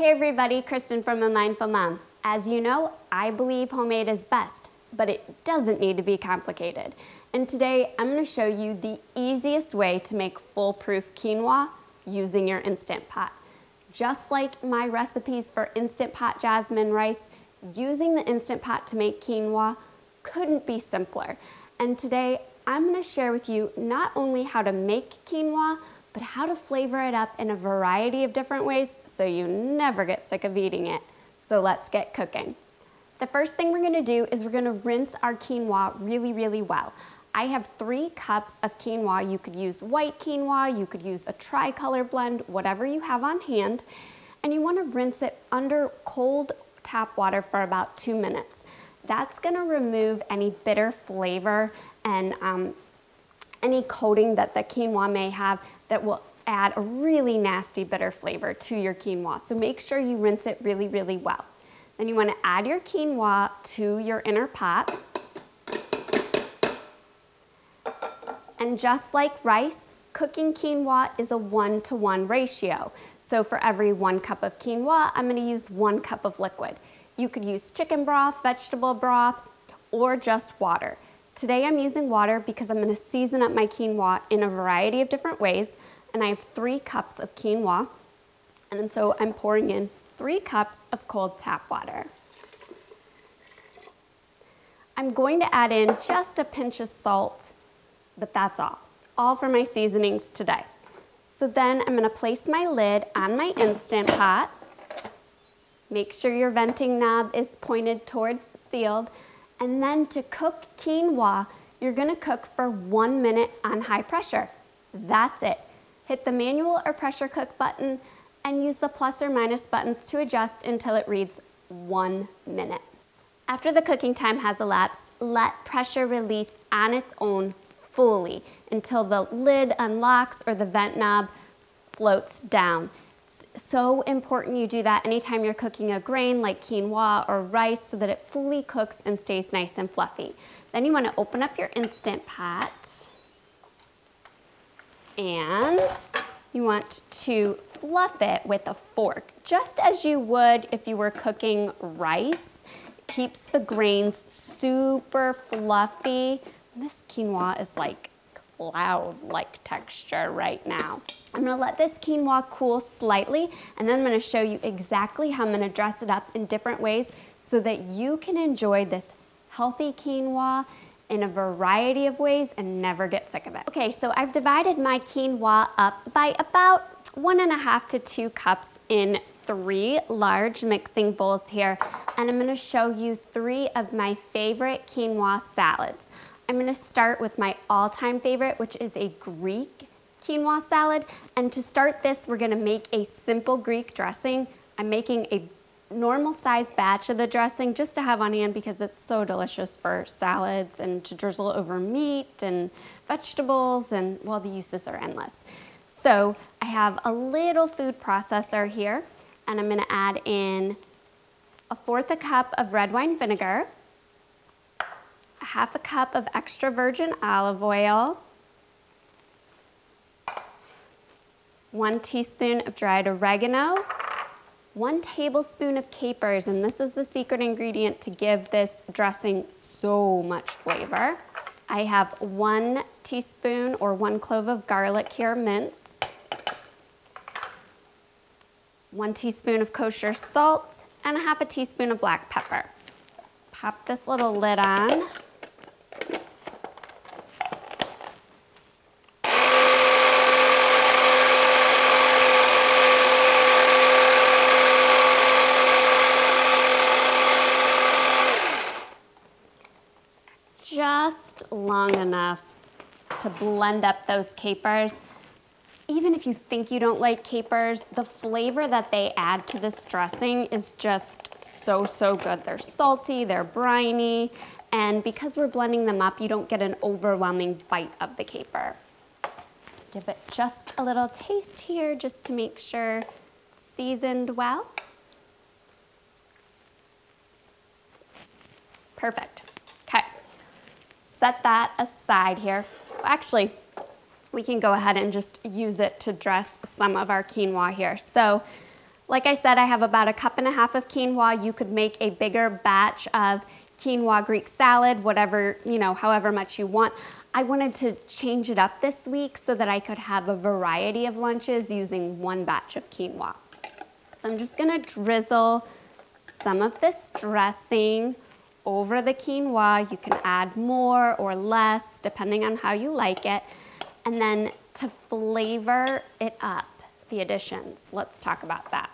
Hey everybody, Kristen from A Mindful Mom. As you know, I believe homemade is best, but it doesn't need to be complicated. And today I'm going to show you the easiest way to make foolproof quinoa using your Instant Pot. Just like my recipes for Instant Pot jasmine rice, using the Instant Pot to make quinoa couldn't be simpler. And today I'm going to share with you not only how to make quinoa, but how to flavor it up in a variety of different ways so you never get sick of eating it. So let's get cooking. The first thing we're going to do is we're going to rinse our quinoa really well. I have 3 cups of quinoa. You could use white quinoa, you could use a tricolor blend, whatever you have on hand. And you want to rinse it under cold tap water for about 2 minutes. That's going to remove any bitter flavor and any coating that the quinoa may have that will add a really nasty bitter flavor to your quinoa. So make sure you rinse it really well. Then you want to add your quinoa to your inner pot. And just like rice, cooking quinoa is a 1-to-1 ratio. So for every 1 cup of quinoa, I'm going to use 1 cup of liquid. You could use chicken broth, vegetable broth, or just water. Today I'm using water because I'm going to season up my quinoa in a variety of different ways. And I have 3 cups of quinoa, and so I'm pouring in 3 cups of cold tap water. I'm going to add in just a pinch of salt, but that's all for my seasonings today. So then I'm going to place my lid on my Instant Pot. Make sure your venting knob is pointed towards sealed, and then to cook quinoa, you're going to cook for 1 minute on high pressure. That's it. Hit the manual or pressure cook button and use the plus or minus buttons to adjust until it reads 1 minute. After the cooking time has elapsed, let pressure release on its own fully until the lid unlocks or the vent knob floats down. It's so important you do that anytime you're cooking a grain like quinoa or rice so that it fully cooks and stays nice and fluffy. Then you want to open up your Instant Pot. And you want to fluff it with a fork, just as you would if you were cooking rice. It keeps the grains super fluffy. This quinoa is like cloud-like texture right now. I'm gonna let this quinoa cool slightly, and then I'm gonna show you exactly how I'm gonna dress it up in different ways so that you can enjoy this healthy quinoa in a variety of ways and never get sick of it. Okay, so I've divided my quinoa up by about 1.5 to 2 cups in 3 large mixing bowls here, and I'm gonna show you 3 of my favorite quinoa salads. I'm gonna start with my all-time favorite, which is a Greek quinoa salad, and to start this, we're gonna make a simple Greek dressing. I'm making a normal size batch of the dressing just to have on hand because it's so delicious for salads and to drizzle over meat and vegetables, and well, the uses are endless. So I have a little food processor here, and I'm gonna add in 1/4 cup of red wine vinegar, 1/2 cup of extra virgin olive oil, 1 teaspoon of dried oregano, 1 tablespoon of capers, and this is the secret ingredient to give this dressing so much flavor. I have 1 teaspoon or 1 clove of garlic here minced, 1 teaspoon of kosher salt, and 1/2 teaspoon of black pepper. Pop this little lid on. Just long enough to blend up those capers. Even if you think you don't like capers, the flavor that they add to this dressing is just so good. They're salty, they're briny, and because we're blending them up, you don't get an overwhelming bite of the caper. Give it just a little taste here just to make sure it's seasoned well. Perfect. Okay. Set that aside here. Actually, we can go ahead and just use it to dress some of our quinoa here. So Like I said, I have about 1.5 cups of quinoa. You could make a bigger batch of quinoa Greek salad, whatever, however much you want. I wanted to change it up this week so that I could have a variety of lunches using one batch of quinoa. So I'm just gonna drizzle some of this dressing over the quinoa. You can add more or less depending on how you like it. And then to flavor it up, the additions, let's talk about that.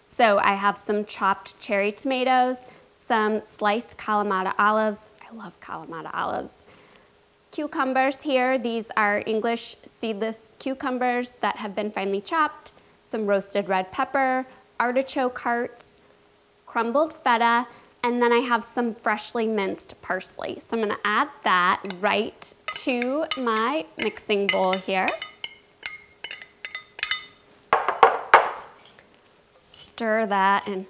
So I have some chopped cherry tomatoes, some sliced Kalamata olives. I love Kalamata olives. Cucumbers here, these are English seedless cucumbers that have been finely chopped, some roasted red pepper, artichoke hearts, crumbled feta, and then I have some freshly minced parsley. So I'm gonna add that right to my mixing bowl here. Stir that, and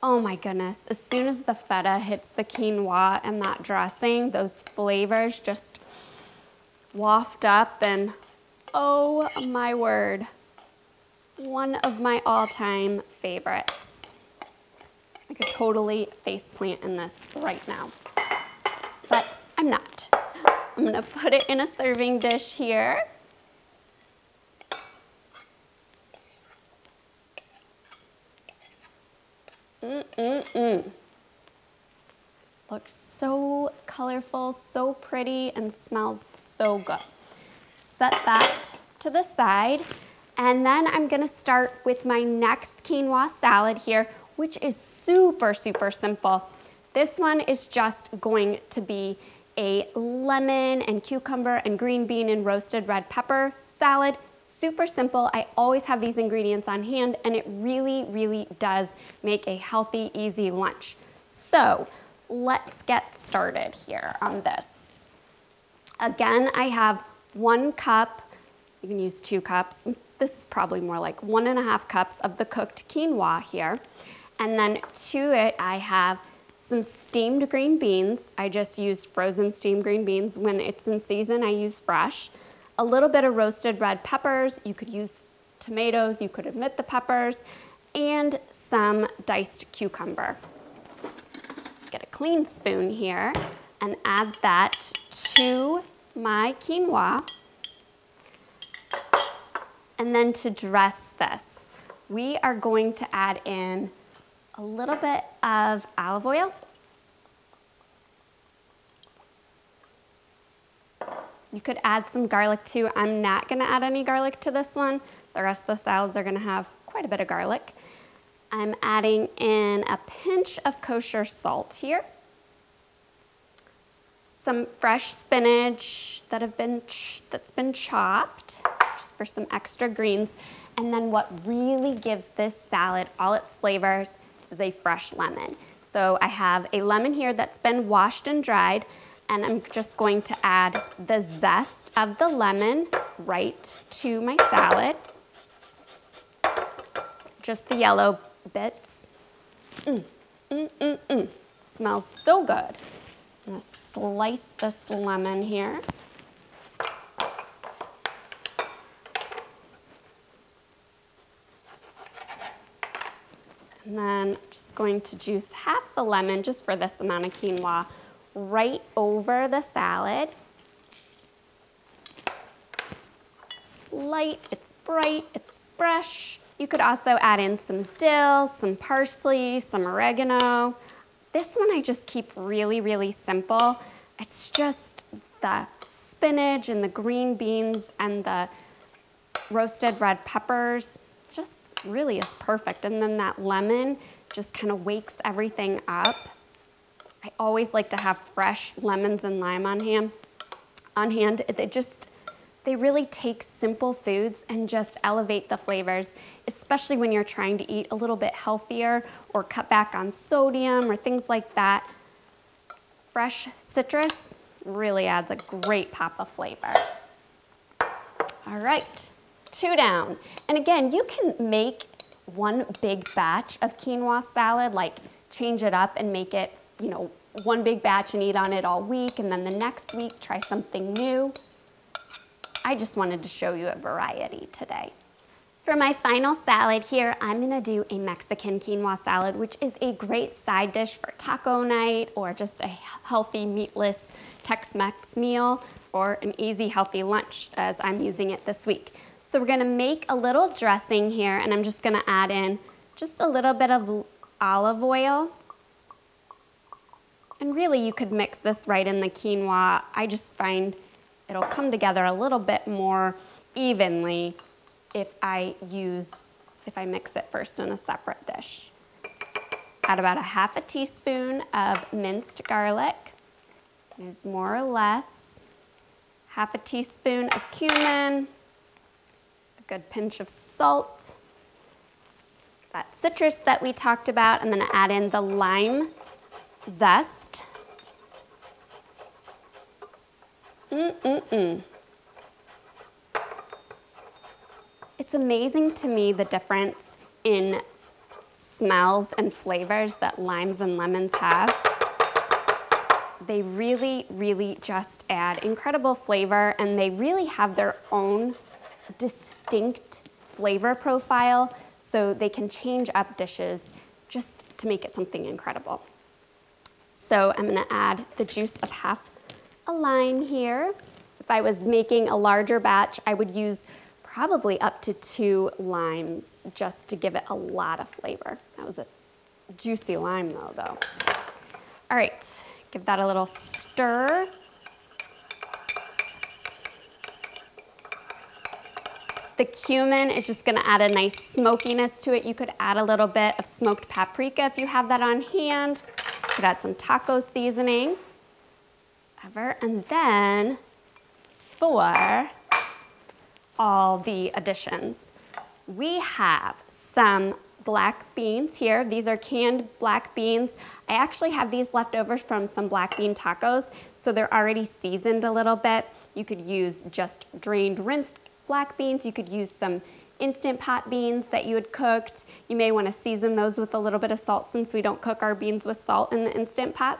oh my goodness, as soon as the feta hits the quinoa and that dressing, those flavors just waft up, and oh my word, one of my all-time favorites. I could totally faceplant in this right now, but I'm not. I'm gonna put it in a serving dish here. Looks so colorful, so pretty, and smells so good. Set that to the side, and then I'm gonna start with my next quinoa salad here, which is super, super simple. This one is just going to be a lemon and cucumber and green bean and roasted red pepper salad. Super simple. I always have these ingredients on hand, and it really, really does make a healthy, easy lunch. So let's get started here on this. Again, I have 1 cup, you can use 2 cups. This is probably more like 1.5 cups of the cooked quinoa here. And then to it, I have some steamed green beans. I just used frozen steamed green beans. When it's in season, I use fresh. A little bit of roasted red peppers. You could use tomatoes, you could omit the peppers, and some diced cucumber. Get a clean spoon here and add that to my quinoa. And then to dress this, we are going to add in a little bit of olive oil. You could add some garlic too. I'm not gonna add any garlic to this one. The rest of the salads are gonna have quite a bit of garlic. I'm adding in a pinch of kosher salt here. Some fresh spinach that's been chopped, just for some extra greens. And then what really gives this salad all its flavors is a fresh lemon. So I have a lemon here that's been washed and dried, and I'm just going to add the zest of the lemon right to my salad. Just the yellow bits. Smells so good. I'm gonna slice this lemon here. And then I'm just going to juice half the lemon, just for this amount of quinoa, right over the salad. It's light, it's bright, it's fresh. You could also add in some dill, some parsley, some oregano. This one I just keep really, really simple. It's just the spinach and the green beans and the roasted red peppers. Just really is perfect. And then that lemon just kind of wakes everything up. I always like to have fresh lemons and lime on hand. They really take simple foods and just elevate the flavors, especially when you're trying to eat a little bit healthier or cut back on sodium or things like that. Fresh citrus really adds a great pop of flavor. All right, 2 down. And again, you can make one big batch of quinoa salad, like change it up and make it, one big batch and eat on it all week, and then the next week try something new. I just wanted to show you a variety today. For my final salad here, I'm gonna do a Mexican quinoa salad, which is a great side dish for taco night or just a healthy meatless Tex-Mex meal or an easy healthy lunch as I'm using it this week. So we're gonna make a little dressing here, and I'm just gonna add in just a little bit of olive oil. And really you could mix this right in the quinoa. I just find it'll come together a little bit more evenly if I mix it first in a separate dish. Add about a half a teaspoon of minced garlic. Use more or less. Half a teaspoon of cumin. A good pinch of salt. That citrus that we talked about. I'm gonna add in the lime zest. It's amazing to me the difference in smells and flavors that limes and lemons have. They really, really just add incredible flavor, and they really have their own distinct flavor profile, so they can change up dishes just to make it something incredible. So I'm gonna add the juice of half a lime here. If I was making a larger batch, I would use probably up to 2 limes just to give it a lot of flavor. That was a juicy lime though. All right, give that a little stir. The cumin is just gonna add a nice smokiness to it. You could add a little bit of smoked paprika if you have that on hand. You could add some taco seasoning, and then for all the additions, we have some black beans here. These are canned black beans. I actually have these left over from some black bean tacos, so they're already seasoned a little bit. You could use just drained, rinsed black beans. You could use some Instant Pot beans that you had cooked. You may want to season those with a little bit of salt since we don't cook our beans with salt in the Instant Pot.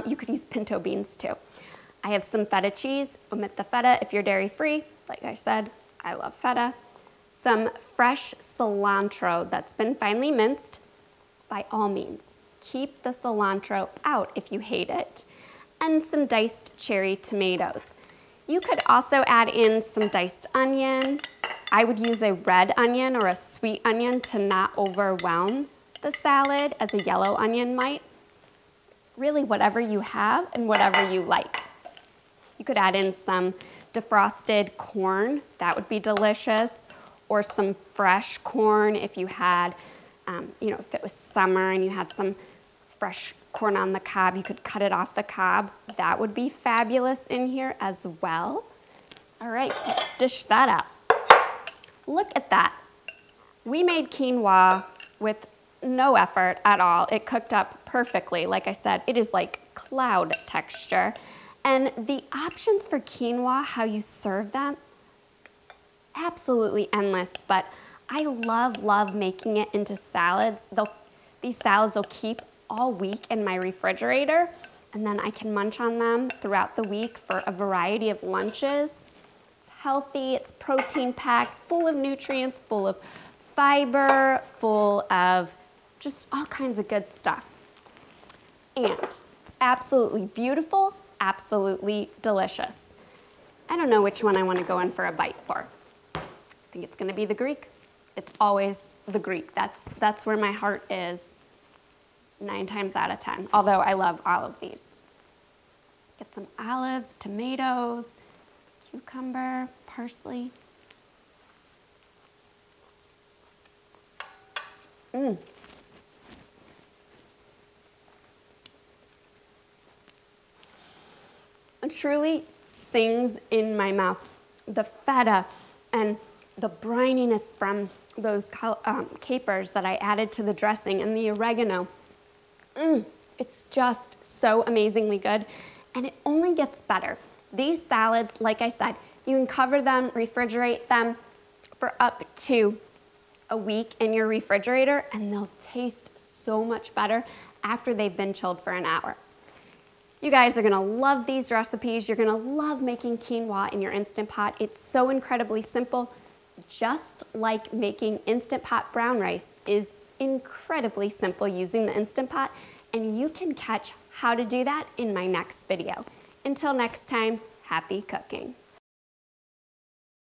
You could use pinto beans too. I have some feta cheese. Omit the feta if you're dairy free. Like I said, I love feta. Some fresh cilantro that's been finely minced. By all means, keep the cilantro out if you hate it. And some diced cherry tomatoes. You could also add in some diced onion. I would use a red onion or a sweet onion to not overwhelm the salad as a yellow onion might. Really whatever you have and whatever you like. You could add in some defrosted corn, that would be delicious, or some fresh corn if you had, if it was summer and you had some fresh corn on the cob, you could cut it off the cob. That would be fabulous in here as well. All right, let's dish that up. Look at that. We made quinoa with no effort at all. It cooked up perfectly. Like I said, it is like cloud texture. And the options for quinoa, how you serve them, absolutely endless, but I love making it into salads. These salads will keep all week in my refrigerator, and then I can munch on them throughout the week for a variety of lunches. It's healthy, it's protein packed, full of nutrients, full of fiber, full of just all kinds of good stuff. And it's absolutely beautiful, absolutely delicious. I don't know which one I want to go in for a bite for. I think it's going to be the Greek. It's always the Greek. That's where my heart is 9 times out of 10, although I love all of these. Get some olives, tomatoes, cucumber, parsley. It truly sings in my mouth. The feta and the brininess from those capers that I added to the dressing and the oregano. It's just so amazingly good, and it only gets better. These salads, like I said, you can cover them, refrigerate them for up to a week in your refrigerator, and they'll taste so much better after they've been chilled for an hour. You guys are gonna love these recipes. You're gonna love making quinoa in your Instant Pot. It's so incredibly simple, just like making Instant Pot brown rice, is incredibly simple using the Instant Pot, and you can catch how to do that in my next video. Until next time, happy cooking.